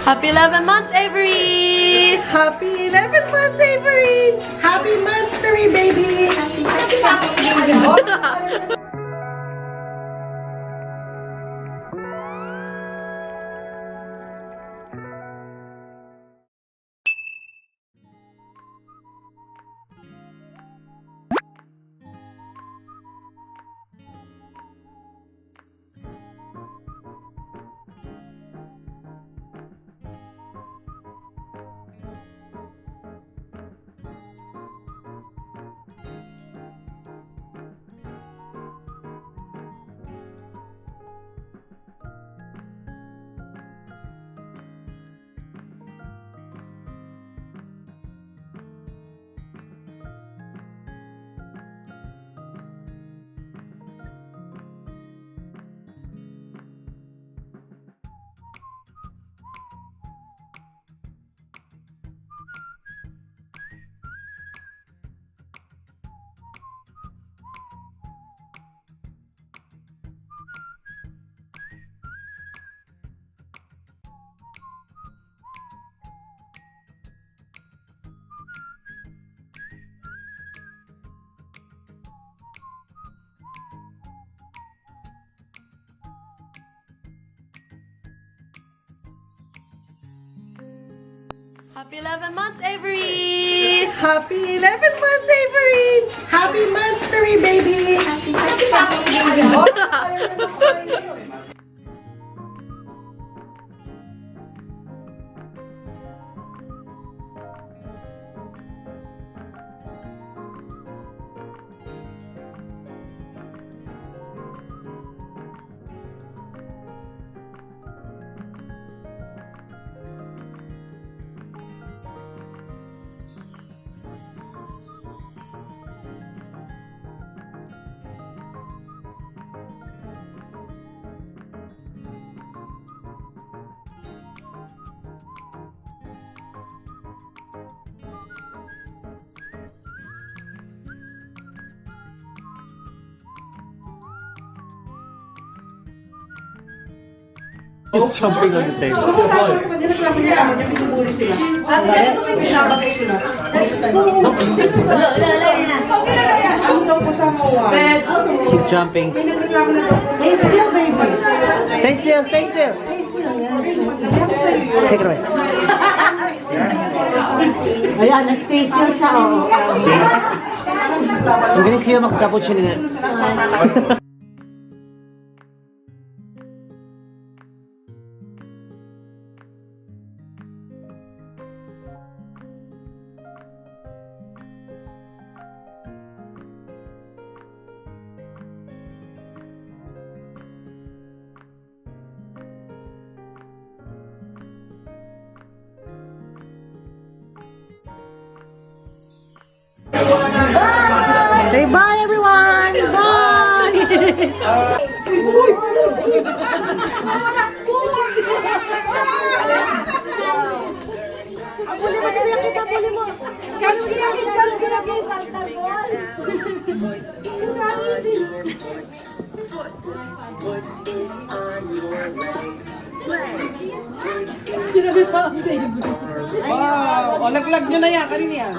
Happy 11 months, Avery! Happy 11 months, Avery! Happy monthsary, baby! Happy Happy 11 months, Avery! Happy 11 months, Avery! Happy monthsary, baby! He's jumping on the table. She's jumping. Stay still, baby! Stay still, stay still. Take it away. Ayan, nag-stay still siya. Ang galing siya mag-cappuccino na. Say bye, everyone! Bye! Bully mo, sabihan kita, bully mo! Catch kita! Sinabi sa akin. Wow! O, laglag nyo na yan. Kanina yan.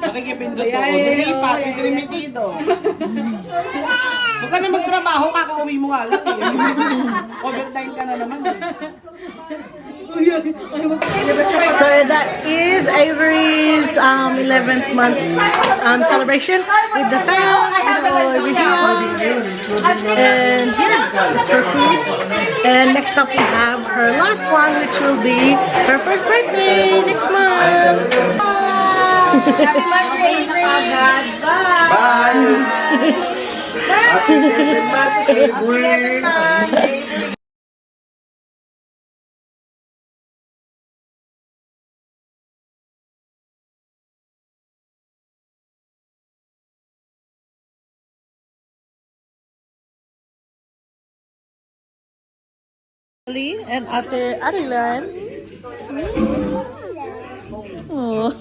Nakikipindot ko. Dilipat, idrimitido. Huwag ka na magtrabaho, kakauwi mo nga lang eh. Overtime ka na naman eh. So that is Avery's 11th month celebration with the family, and yeah, it's her food. And next up we have her last one, which will be her first birthday next month. Happy birthday, Avery! Bye! And Ate Arilan. Oh.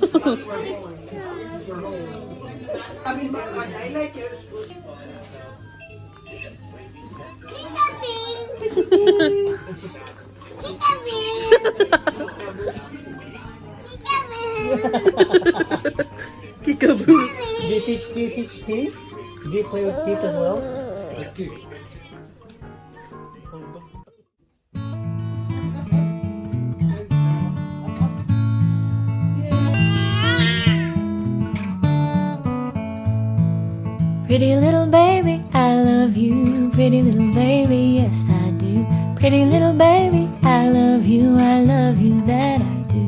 Kikaboo. Do you teach Steve? Do you play with Steve as well? Pretty little baby, I love you. Pretty little baby, yes I do. Pretty little baby, I love you that I do.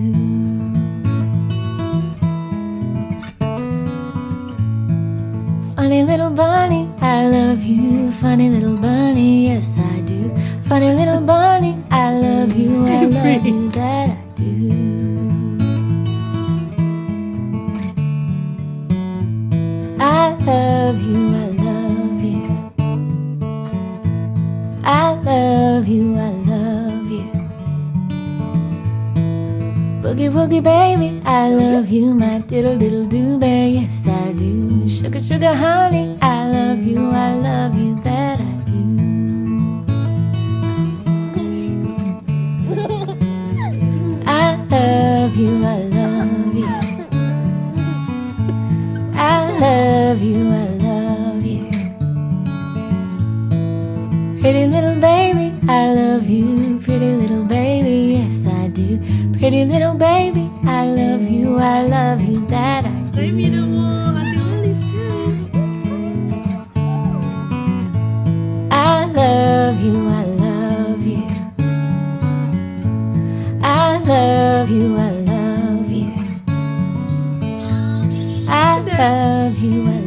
Funny little bunny, I love you. Funny little bunny, yes I do. Funny little bunny, I love you that I do. I love you, I love you. I love you, I love you. Boogie woogie baby, I love you, my diddle diddle do bear, yes I do. Sugar sugar honey, I love you that I do. I love you, I love you. I love you, I love you. Pretty little baby, I love you. Pretty little baby, yes I do. Pretty little baby, I love you that I do. I love you, I love you. I love you, I love you. I love you.